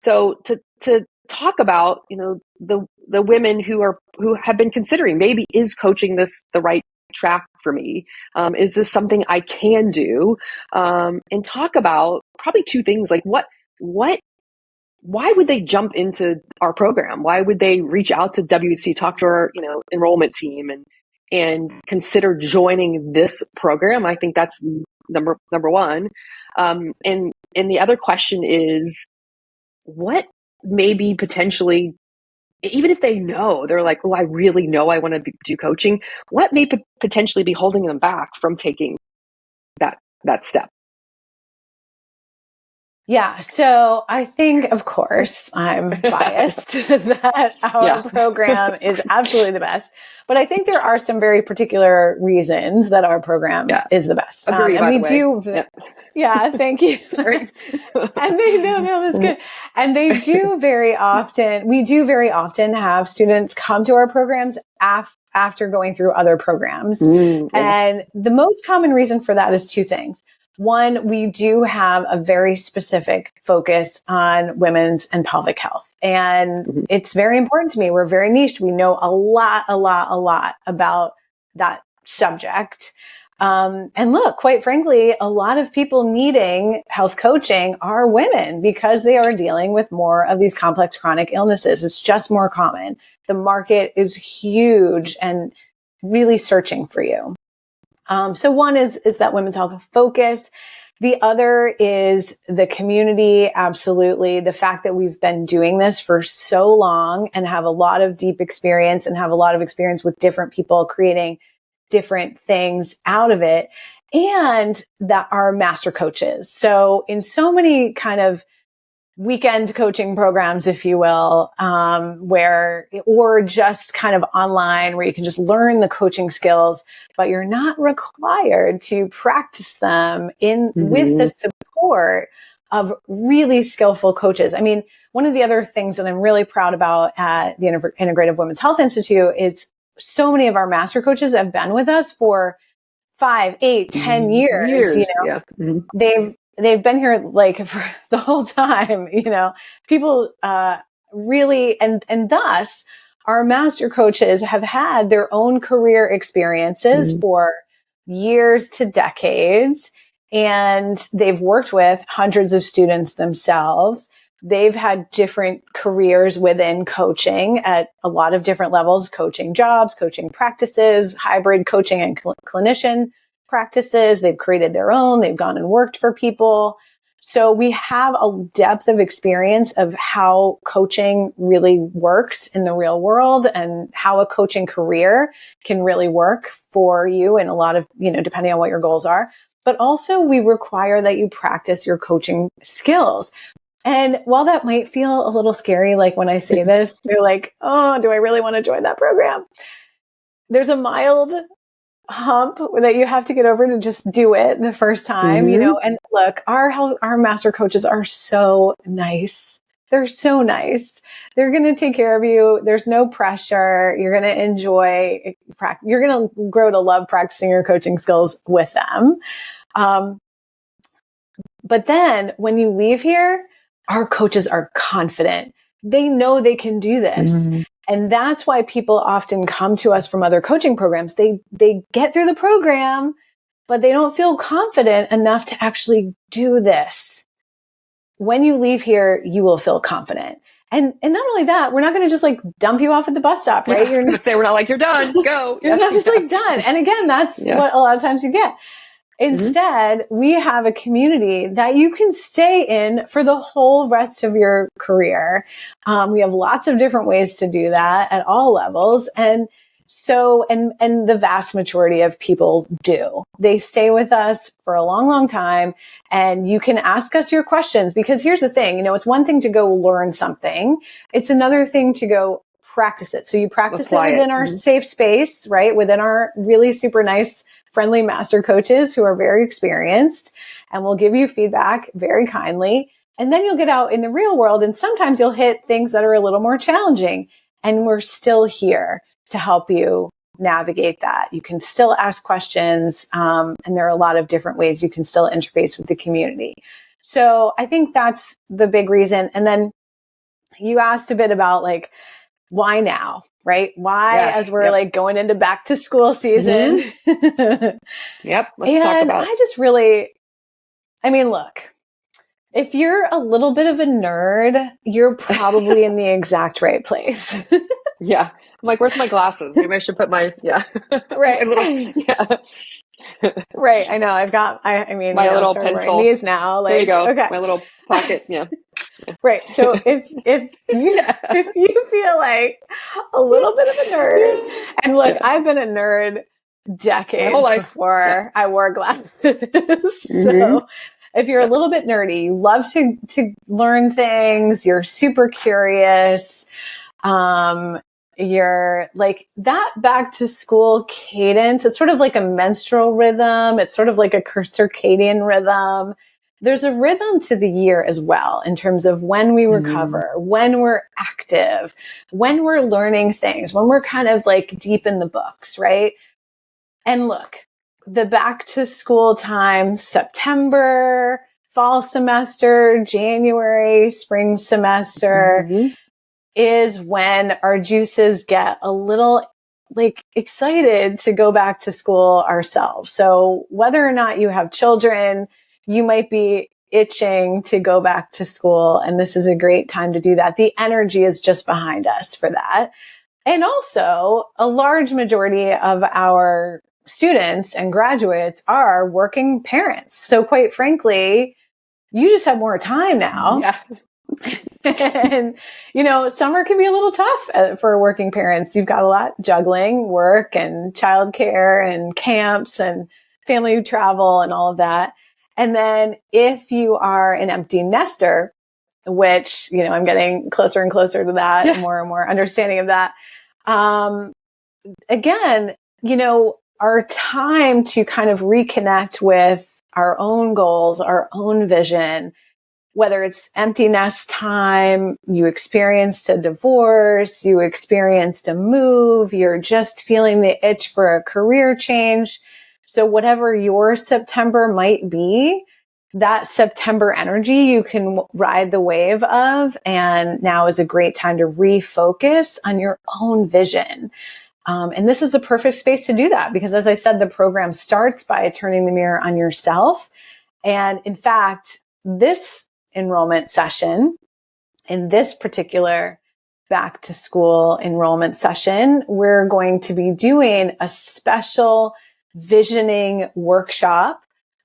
So to talk about, the women who have been considering, maybe is coaching this the right track for me? Is this something I can do? And talk about probably two things, like what why would they jump into our program? Why would they reach out to WHC, talk to our, enrollment team, and consider joining this program? I think that's number one. And the other question is, what maybe potentially, even if they know, they're like, oh, I really know I want to do coaching, what may potentially be holding them back from taking that step? Yeah. So I think, of course, I'm biased that our program is absolutely the best. But I think there are some very particular reasons that our program is the best. Agree, and we do. Yeah. Thank you. Sorry. And that's good. And they do very often, we do very often have students come to our programs after going through other programs. And the most common reason for that is two things. One, we do have a very specific focus on women's and pelvic health. And it's very important to me. We're very niched. We know a lot about that subject. And look, quite frankly, a lot of people needing health coaching are women because they are dealing with more of these complex chronic illnesses. It's just more common. The market is huge and really searching for you. So one is that women's health focus. The other is the community. Absolutely. The fact that we've been doing this for so long and have a lot of deep experience and have a lot of experience with different people creating different things out of it, and that our master coaches. So in so many kind of weekend coaching programs, if you will, or just kind of online where you can just learn the coaching skills, but you're not required to practice them with the support of really skillful coaches. I mean, one of the other things that I'm really proud about at the Integrative Women's Health Institute is so many of our master coaches have been with us for 5, 8, 10 years. They've been here like for the whole time, people, really, and thus our master coaches have had their own career experiences for years to decades, and they've worked with hundreds of students themselves. They've had different careers within coaching at a lot of different levels, coaching jobs, coaching practices, hybrid coaching and clinician practices. They've created their own. They've gone and worked for people. So we have a depth of experience of how coaching really works in the real world and how a coaching career can really work for you in a lot of, depending on what your goals are. But also we require that you practice your coaching skills. And while that might feel a little scary, like when I say this, you're like, oh, do I really want to join that program? There's a mild hump that you have to get over to just do it the first time, and look, our master coaches are so nice. They're so nice. They're going to take care of you. There's no pressure. You're going to enjoy, you're going to grow to love practicing your coaching skills with them. But then when you leave here, our coaches are confident. They know they can do this. And that's why people often come to us from other coaching programs. They get through the program, but they don't feel confident enough to actually do this. When you leave here, you will feel confident. And not only that, we're not going to just like dump you off at the bus stop, right? You're going to say, we're not like, you're done, go. You're not just like done. And again, that's what a lot of times you get. Instead, we have a community that you can stay in for the whole rest of your career. We have lots of different ways to do that at all levels. And so, and the vast majority of people do. They stay with us for a long, long time, and you can ask us your questions, because here's the thing, it's one thing to go learn something. It's another thing to go practice it. So you practice it within our safe space, right? Within our really super nice, friendly master coaches who are very experienced, and will give you feedback very kindly. And then you'll get out in the real world, and sometimes you'll hit things that are a little more challenging, and we're still here to help you navigate that. You can still ask questions, and there are a lot of different ways you can still interface with the community. So I think that's the big reason. And then you asked a bit about like, why now, right? Why, as we're like going into back to school season. Yep. Let's talk about it. I just really, I mean, look, if you're a little bit of a nerd, you're probably in the exact right place. Yeah. I'm like, where's my glasses? Maybe I should put my, right. My right. I know. I've got, I mean, my little I'm pencil. These now. Like, there you go. Okay. My little pocket. Yeah. Right. So if you feel like a little bit of a nerd, and look, I've been a nerd decades before I wore glasses. So if you're a little bit nerdy, you love to learn things, you're super curious, you're like that back to school cadence. It's sort of like a menstrual rhythm. It's sort of like a circadian rhythm. There's a rhythm to the year as well in terms of when we recover, when we're active, when we're learning things, when we're kind of like deep in the books, right? And look, the back to school time, September, fall semester, January, spring semester is when our juices get a little like excited to go back to school ourselves. So whether or not you have children, you might be itching to go back to school. And this is a great time to do that. The energy is just behind us for that. And also a large majority of our students and graduates are working parents. So quite frankly, you just have more time now. Yeah. And, summer can be a little tough for working parents. You've got a lot juggling work and childcare and camps and family travel and all of that. And then if you are an empty nester, which, I'm getting closer and closer to that, more and more understanding of that. Again, our time to kind of reconnect with our own goals, our own vision, whether it's empty nest time, you experienced a divorce, you experienced a move, you're just feeling the itch for a career change. So whatever your September might be, that September energy you can ride the wave of. And now is a great time to refocus on your own vision. And this is the perfect space to do that because, as I said, the program starts by turning the mirror on yourself. And in fact, this enrollment session, in this particular back to school enrollment session, we're going to be doing a special visioning workshop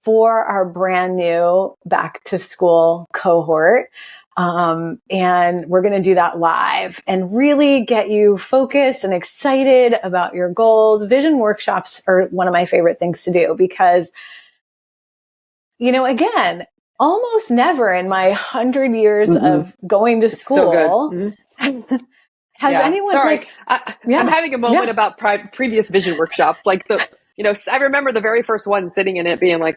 for our brand new back to school cohort. And we're going to do that live and really get you focused and excited about your goals. Vision workshops are one of my favorite things to do because, again, almost never in my 100 years of going to school has anyone I'm having a moment about previous vision workshops. Like I remember the very first one sitting in it being like,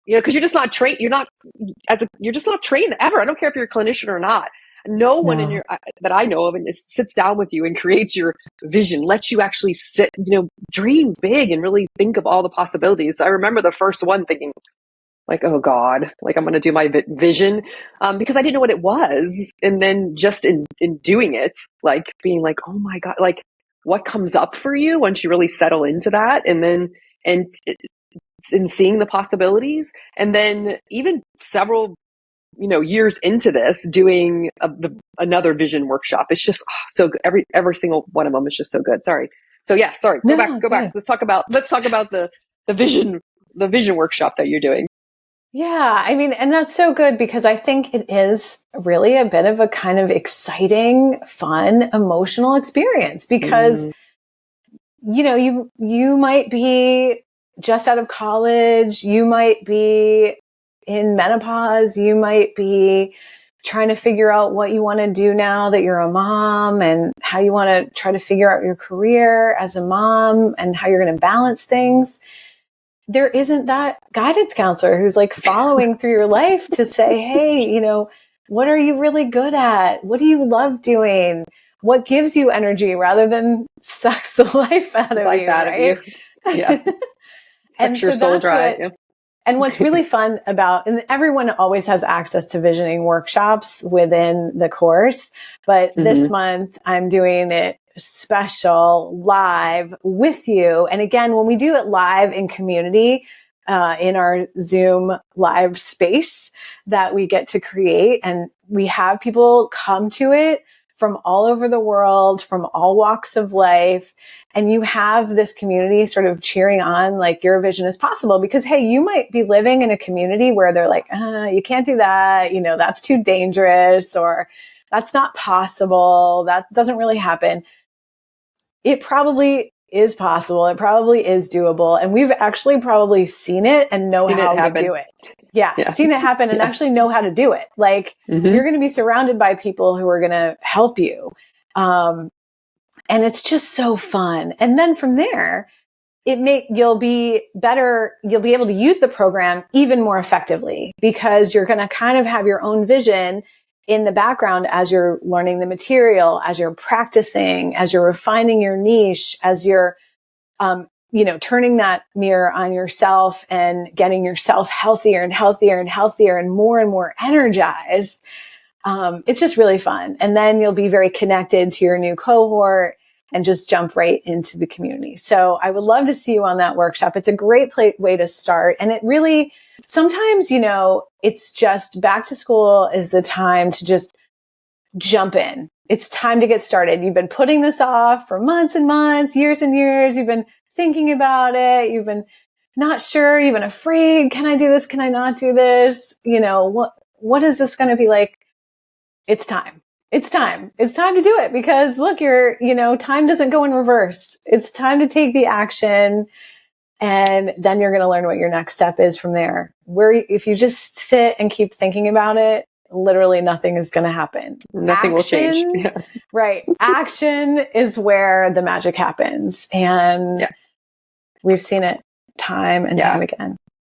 because you're just not trained. You're just not trained ever. I don't care if you're a clinician or not. No one in that I know of and sits down with you and creates your vision, lets you actually sit, dream big and really think of all the possibilities. I remember the first one thinking, like, oh God, like I'm going to do my vision because I didn't know what it was. And then just in doing it, like being like, oh my God, like what comes up for you once you really settle into that and seeing the possibilities. And then even several, years into this doing another vision workshop. It's just so good. Every single one of them is just so good. Sorry. So sorry. Go back. Let's talk about the vision workshop that you're doing. Yeah, I mean, and that's so good because I think it is really a bit of a kind of exciting, fun, emotional experience because, you might be just out of college, you might be in menopause, you might be trying to figure out what you want to do now that you're a mom and how you want to try to figure out your career as a mom and how you're going to balance things. There isn't that guidance counselor who's like following through your life to say, hey, what are you really good at? What do you love doing? What gives you energy rather than sucks the life out of you? Yeah. And your soul dry. And what's really fun about, and everyone always has access to visioning workshops within the course, but this month I'm doing it special live with you. And again, when we do it live in community, in our Zoom live space that we get to create, and we have people come to it from all over the world, from all walks of life. And you have this community sort of cheering on, like, your vision is possible, because, hey, you might be living in a community where they're like, you can't do that. You know, that's too dangerous, or that's not possible. That doesn't really happen. It probably is possible. It probably is doable. And we've actually probably seen it and know how to do it. Yeah. Seen it happen and actually know how to do it. Like, you're going to be surrounded by people who are going to help you. And it's just so fun. And then from there, you'll be able to use the program even more effectively, because you're going to kind of have your own vision in the background as you're learning the material, as you're practicing, as you're refining your niche, as you're, turning that mirror on yourself and getting yourself healthier and healthier and healthier and more energized. It's just really fun. And then you'll be very connected to your new cohort and just jump right into the community. So I would love to see you on that workshop. It's a great way to start. And it really, sometimes, it's just back to school is the time to just jump in. It's time to get started. You've been putting this off for months and months, years and years. You've been thinking about it. You've been not sure. You've been afraid. Can I do this? Can I not do this? What is this going to be like? It's time. It's time. It's time to do it, because look, time doesn't go in reverse. It's time to take the action. And then you're going to learn what your next step is from there. If you just sit and keep thinking about it, literally nothing is going to happen. Nothing will change. Yeah. Right. Action is where the magic happens. And we've seen it time and time again.